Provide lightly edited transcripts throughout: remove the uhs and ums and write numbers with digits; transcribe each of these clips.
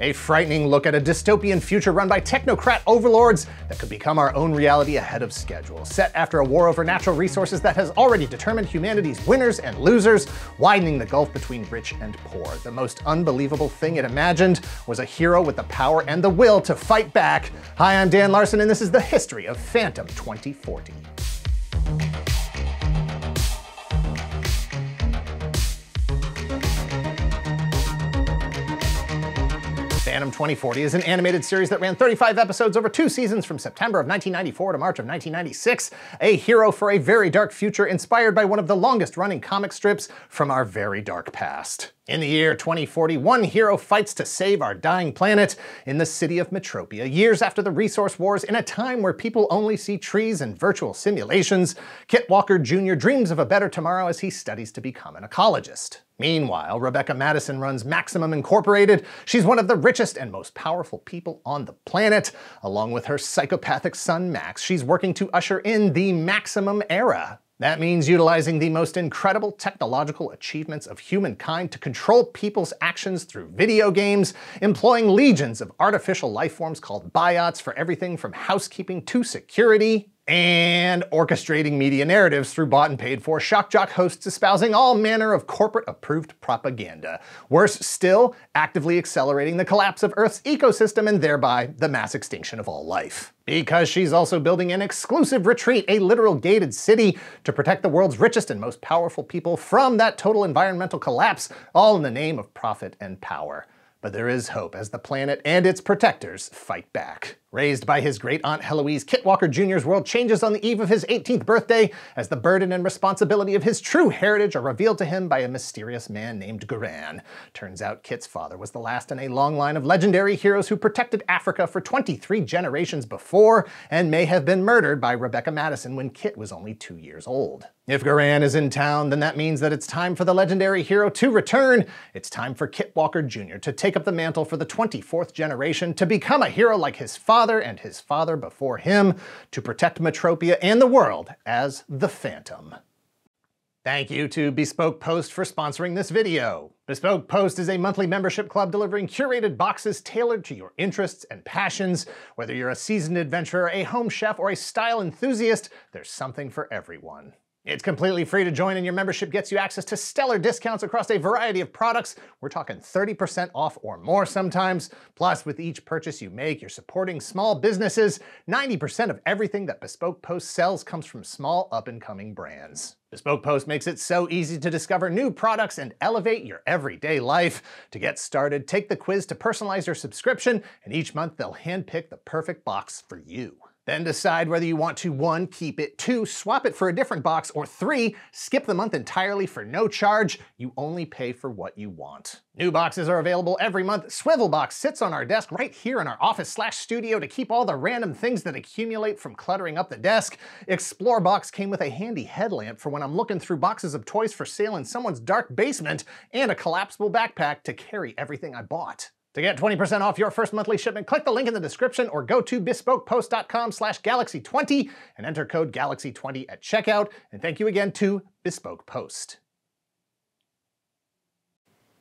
A frightening look at a dystopian future run by technocrat overlords that could become our own reality ahead of schedule, set after a war over natural resources that has already determined humanity's winners and losers, widening the gulf between rich and poor. The most unbelievable thing it imagined was a hero with the power and the will to fight back. Hi, I'm Dan Larson, and this is the history of Phantom 2040. Phantom 2040 is an animated series that ran 35 episodes over 2 seasons from September of 1994 to March of 1996, a hero for a very dark future inspired by one of the longest-running comic strips from our very dark past. In the year 2040, one hero fights to save our dying planet in the city of Metropia, years after the resource wars. In a time where people only see trees and virtual simulations, Kit Walker Jr. dreams of a better tomorrow as he studies to become an ecologist. Meanwhile, Rebecca Madison runs Maximum Incorporated. She's one of the richest and most powerful people on the planet. Along with her psychopathic son Max, she's working to usher in the Maximum era. That means utilizing the most incredible technological achievements of humankind to control people's actions through video games, employing legions of artificial life forms called biots for everything from housekeeping to security, and orchestrating media narratives through bought and paid for shock jock hosts espousing all manner of corporate-approved propaganda. Worse still, actively accelerating the collapse of Earth's ecosystem and thereby the mass extinction of all life. Because she's also building an exclusive retreat, a literal gated city, to protect the world's richest and most powerful people from that total environmental collapse, all in the name of profit and power. But there is hope as the planet and its protectors fight back. Raised by his great-aunt Heloise, Kit Walker Jr.'s world changes on the eve of his 18th birthday as the burden and responsibility of his true heritage are revealed to him by a mysterious man named Garan. Turns out Kit's father was the last in a long line of legendary heroes who protected Africa for 23 generations before and may have been murdered by Rebecca Madison when Kit was only 2 years old. If Garan is in town, then that means that it's time for the legendary hero to return. It's time for Kit Walker Jr. to take up the mantle for the 24th generation, to become a hero like his father and his father before him, to protect Metropia and the world as the Phantom. Thank you to Bespoke Post for sponsoring this video. Bespoke Post is a monthly membership club delivering curated boxes tailored to your interests and passions. Whether you're a seasoned adventurer, a home chef, or a style enthusiast, there's something for everyone. It's completely free to join, and your membership gets you access to stellar discounts across a variety of products. We're talking 30% off or more sometimes. Plus, with each purchase you make, you're supporting small businesses. 90% of everything that Bespoke Post sells comes from small up-and-coming brands. Bespoke Post makes it so easy to discover new products and elevate your everyday life. To get started, take the quiz to personalize your subscription, and each month they'll handpick the perfect box for you. Then decide whether you want to 1. Keep it, 2. Swap it for a different box, or 3. Skip the month entirely for no charge. You only pay for what you want. New boxes are available every month. Swivelbox sits on our desk right here in our office/studio to keep all the random things that accumulate from cluttering up the desk. Explorebox came with a handy headlamp for when I'm looking through boxes of toys for sale in someone's dark basement, and a collapsible backpack to carry everything I bought. To get 20% off your first monthly shipment, click the link in the description or go to bespokepost.com/galaxy20 and enter code GALAXY20 at checkout. And thank you again to Bespoke Post.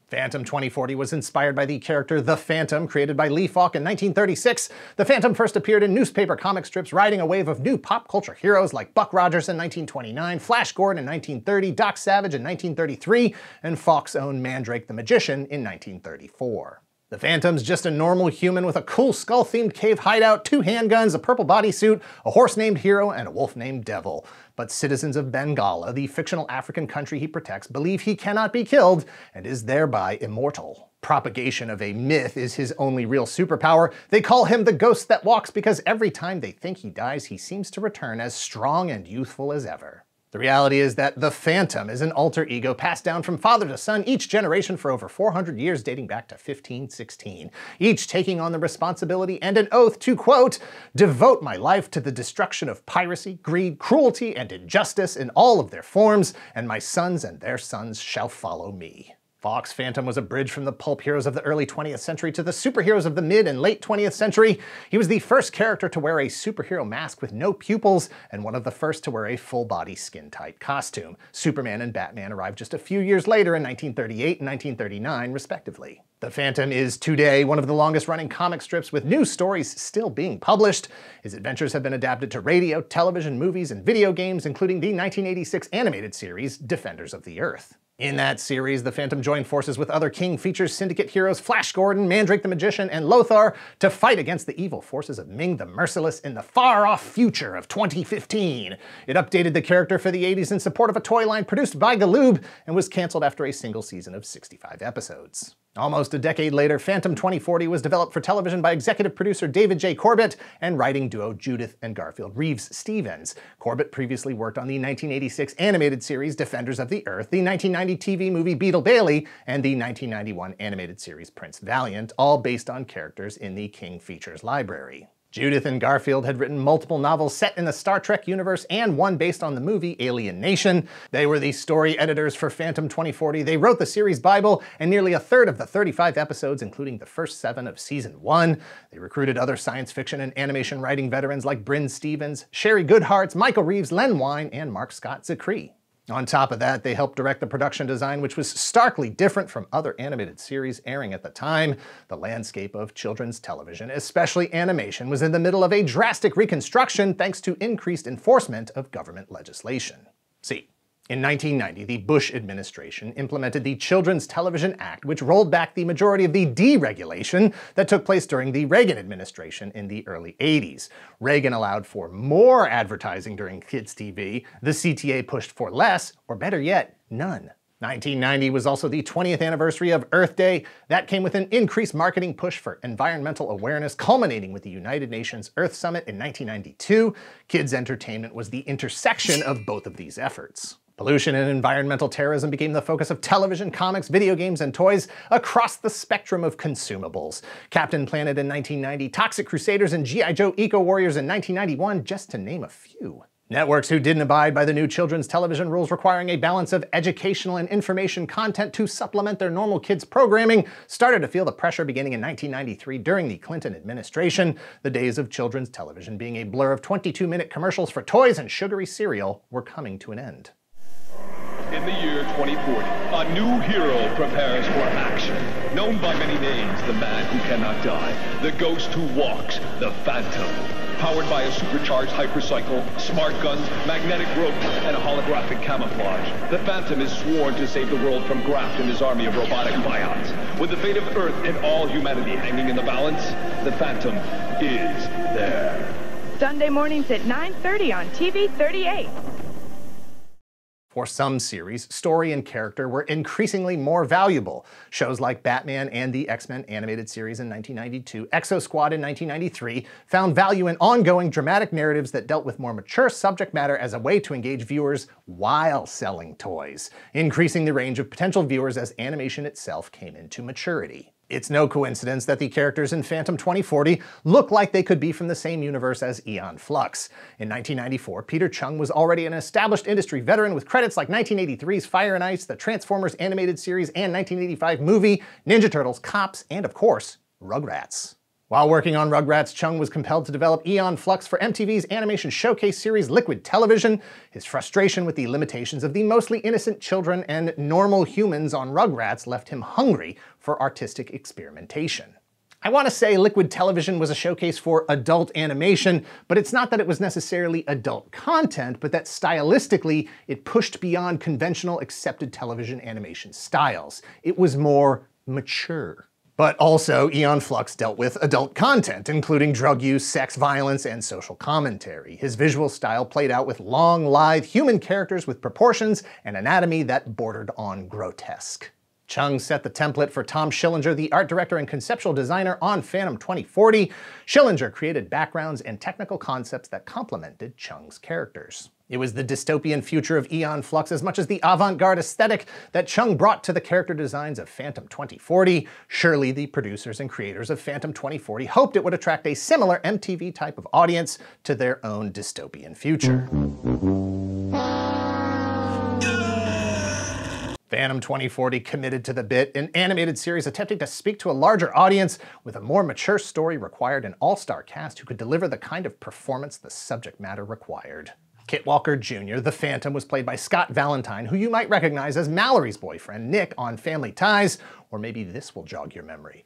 Phantom 2040 was inspired by the character The Phantom, created by Lee Falk in 1936. The Phantom first appeared in newspaper comic strips, riding a wave of new pop culture heroes like Buck Rogers in 1929, Flash Gordon in 1930, Doc Savage in 1933, and Falk's own Mandrake the Magician in 1934. The Phantom's just a normal human with a cool skull-themed cave hideout, 2 handguns, a purple bodysuit, a horse named Hero, and a wolf named Devil. But citizens of Bengala, the fictional African country he protects, believe he cannot be killed and is thereby immortal. Propagation of a myth is his only real superpower. They call him the ghost that walks because every time they think he dies, he seems to return as strong and youthful as ever. The reality is that the Phantom is an alter ego passed down from father to son each generation for over 400 years, dating back to 1516, each taking on the responsibility and an oath to, quote, devote my life to the destruction of piracy, greed, cruelty, and injustice in all of their forms, and my sons and their sons shall follow me. Falk's Phantom was a bridge from the pulp heroes of the early 20th century to the superheroes of the mid and late 20th century. He was the first character to wear a superhero mask with no pupils, and one of the first to wear a full-body skin-tight costume. Superman and Batman arrived just a few years later in 1938 and 1939, respectively. The Phantom is today one of the longest-running comic strips with new stories still being published. His adventures have been adapted to radio, television, movies, and video games, including the 1986 animated series Defenders of the Earth. In that series, the Phantom joined forces with other King Features Syndicate heroes Flash Gordon, Mandrake the Magician, and Lothar to fight against the evil forces of Ming the Merciless in the far-off future of 2015. It updated the character for the 80s in support of a toy line produced by Galoob and was canceled after a single season of 65 episodes. Almost a decade later, Phantom 2040 was developed for television by executive producer David J. Corbett and writing duo Judith and Garfield Reeves-Stevens. Corbett previously worked on the 1986 animated series Defenders of the Earth, the 1990 TV movie Beetle Bailey, and the 1991 animated series Prince Valiant, all based on characters in the King Features library. Judith and Garfield had written multiple novels set in the Star Trek universe and one based on the movie Alien Nation. They were the story editors for Phantom 2040. They wrote the series Bible and nearly a third of the 35 episodes, including the first 7 of Season 1. They recruited other science fiction and animation writing veterans like Bryn Stevens, Sherry Goodharts, Michael Reeves, Len Wein, and Mark Scott Zicree. On top of that, they helped direct the production design, which was starkly different from other animated series airing at the time. The landscape of children's television, especially animation, was in the middle of a drastic reconstruction thanks to increased enforcement of government legislation. See, in 1990, the Bush administration implemented the Children's Television Act, which rolled back the majority of the deregulation that took place during the Reagan administration in the early 80s. Reagan allowed for more advertising during kids' TV. The CTA pushed for less, or better yet, none. 1990 was also the 20th anniversary of Earth Day. That came with an increased marketing push for environmental awareness, culminating with the United Nations Earth Summit in 1992. Kids' entertainment was the intersection of both of these efforts. Pollution and environmental terrorism became the focus of television, comics, video games, and toys across the spectrum of consumables. Captain Planet in 1990, Toxic Crusaders, and G.I. Joe Eco Warriors in 1991, just to name a few. Networks who didn't abide by the new children's television rules requiring a balance of educational and information content to supplement their normal kids' programming started to feel the pressure beginning in 1993 during the Clinton administration. The days of children's television being a blur of 22-minute commercials for toys and sugary cereal were coming to an end. In the year 2040, a new hero prepares for action. Known by many names, the man who cannot die, the ghost who walks, the Phantom. Powered by a supercharged hypercycle, smart guns, magnetic rope, and a holographic camouflage, the Phantom is sworn to save the world from Graft and his army of robotic biots. With the fate of Earth and all humanity hanging in the balance, the Phantom is there. Sunday mornings at 9:30 on TV 38. For some series, story and character were increasingly more valuable. Shows like Batman and the X-Men animated series in 1992, Exo Squad in 1993, found value in ongoing dramatic narratives that dealt with more mature subject matter as a way to engage viewers while selling toys, increasing the range of potential viewers as animation itself came into maturity. It's no coincidence that the characters in Phantom 2040 look like they could be from the same universe as Aeon Flux. In 1994, Peter Chung was already an established industry veteran with credits like 1983's Fire and Ice, the Transformers animated series, and 1985 movie, Ninja Turtles, Cops, and of course, Rugrats. While working on Rugrats, Chung was compelled to develop Aeon Flux for MTV's animation showcase series Liquid Television. His frustration with the limitations of the mostly innocent children and normal humans on Rugrats left him hungry for artistic experimentation. I want to say Liquid Television was a showcase for adult animation, but it's not that it was necessarily adult content, but that stylistically it pushed beyond conventional accepted television animation styles. It was more mature. But also, Aeon Flux dealt with adult content, including drug use, sex, violence, and social commentary. His visual style played out with long, lithe human characters with proportions and anatomy that bordered on grotesque. Chung set the template for Tom Schillinger, the art director and conceptual designer on Phantom 2040. Schillinger created backgrounds and technical concepts that complemented Chung's characters. It was the dystopian future of Aeon Flux as much as the avant-garde aesthetic that Chung brought to the character designs of Phantom 2040. Surely the producers and creators of Phantom 2040 hoped it would attract a similar MTV type of audience to their own dystopian future. Phantom 2040 committed to the bit, an animated series attempting to speak to a larger audience with a more mature story required an all-star cast who could deliver the kind of performance the subject matter required. Kit Walker Jr., the Phantom, was played by Scott Valentine, who you might recognize as Mallory's boyfriend, Nick, on Family Ties, or maybe this will jog your memory.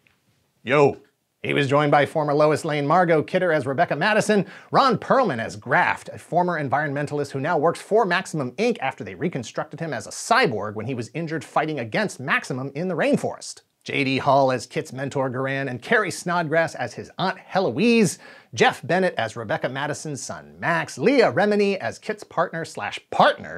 Yo! He was joined by former Lois Lane Margot Kidder as Rebecca Madison, Ron Perlman as Graft, a former environmentalist who now works for Maximum Inc. after they reconstructed him as a cyborg when he was injured fighting against Maximum in the rainforest. J.D. Hall as Kit's mentor Garan, and Carrie Snodgrass as his aunt Heloise, Jeff Bennett as Rebecca Madison's son Max, Leah Remini as Kit's partner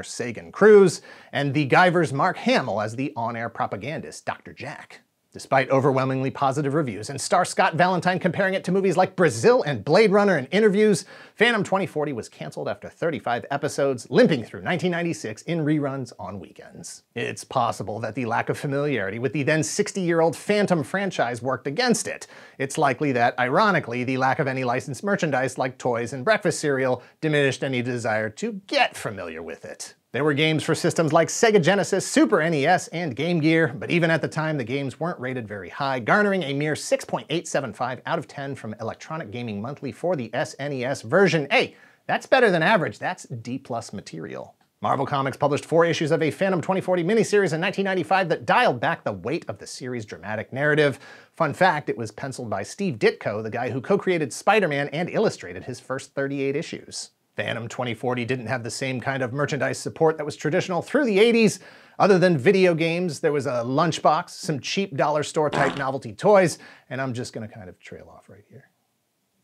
Sagan Cruz, and the Guyver's Mark Hamill as the on-air propagandist Dr. Jack. Despite overwhelmingly positive reviews and star Scott Valentine comparing it to movies like Brazil and Blade Runner in interviews, Phantom 2040 was canceled after 35 episodes, limping through 1996 in reruns on weekends. It's possible that the lack of familiarity with the then 60-year-old Phantom franchise worked against it. It's likely that, ironically, the lack of any licensed merchandise like toys and breakfast cereal diminished any desire to get familiar with it. There were games for systems like Sega Genesis, Super NES, and Game Gear, but even at the time the games weren't rated very high, garnering a mere 6.875 out of 10 from Electronic Gaming Monthly for the SNES version. Hey, that's better than average, that's D+ material. Marvel Comics published 4 issues of a Phantom 2040 miniseries in 1995 that dialed back the weight of the series' dramatic narrative. Fun fact, it was penciled by Steve Ditko, the guy who co-created Spider-Man and illustrated his first 38 issues. Phantom 2040 didn't have the same kind of merchandise support that was traditional through the 80s. Other than video games, there was a lunchbox, some cheap dollar store type novelty toys, and I'm just gonna kind of trail off right here.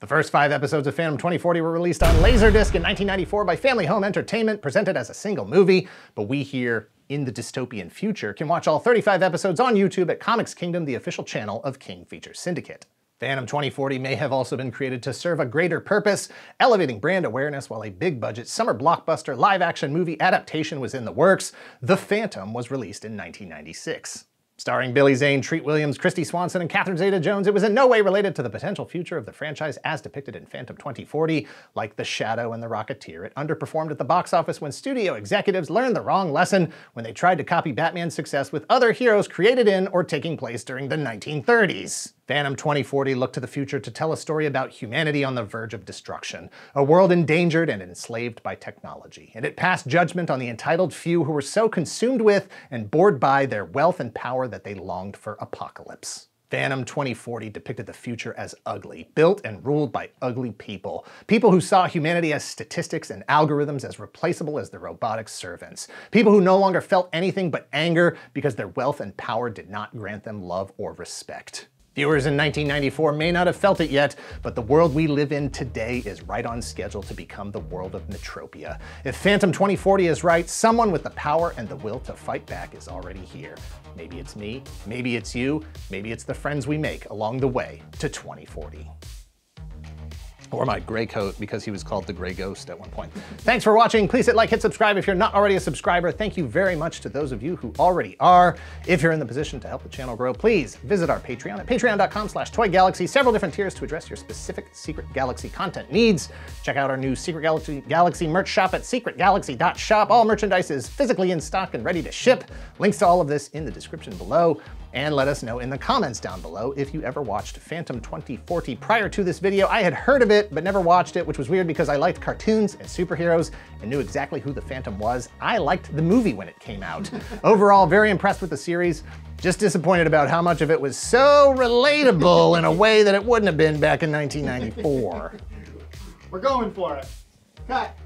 The first 5 episodes of Phantom 2040 were released on Laserdisc in 1994 by Family Home Entertainment, presented as a single movie, but we here in the dystopian future can watch all 35 episodes on YouTube at Comics Kingdom, the official channel of King Features Syndicate. Phantom 2040 may have also been created to serve a greater purpose, elevating brand awareness while a big-budget summer blockbuster live-action movie adaptation was in the works. The Phantom was released in 1996. Starring Billy Zane, Treat Williams, Christy Swanson, and Catherine Zeta-Jones, it was in no way related to the potential future of the franchise as depicted in Phantom 2040. Like The Shadow and The Rocketeer, it underperformed at the box office when studio executives learned the wrong lesson when they tried to copy Batman's success with other heroes created in or taking place during the 1930s. Phantom 2040 looked to the future to tell a story about humanity on the verge of destruction, a world endangered and enslaved by technology, and it passed judgment on the entitled few who were so consumed with and bored by their wealth and power that they longed for apocalypse. Phantom 2040 depicted the future as ugly, built and ruled by ugly people. People who saw humanity as statistics and algorithms as replaceable as their robotic servants. People who no longer felt anything but anger because their wealth and power did not grant them love or respect. Viewers in 1994 may not have felt it yet, but the world we live in today is right on schedule to become the world of Metropia. If Phantom 2040 is right, someone with the power and the will to fight back is already here. Maybe it's me, maybe it's you, maybe it's the friends we make along the way to 2040. Or my gray coat, because he was called the Gray Ghost at one point. Thanks for watching. Please hit like, hit subscribe if you're not already a subscriber. Thank you very much to those of you who already are. If you're in the position to help the channel grow, please visit our Patreon at patreon.com/toygalaxy. Several different tiers to address your specific Secret Galaxy content needs. Check out our new Secret Galaxy merch shop at secretgalaxy.shop. All merchandise is physically in stock and ready to ship. Links to all of this in the description below. And let us know in the comments down below if you ever watched Phantom 2040 prior to this video. I had heard of it, but never watched it, which was weird because I liked cartoons and superheroes and knew exactly who the Phantom was. I liked the movie when it came out. Overall, very impressed with the series. Just disappointed about how much of it was so relatable in a way that it wouldn't have been back in 1994. We're going for it. Cut.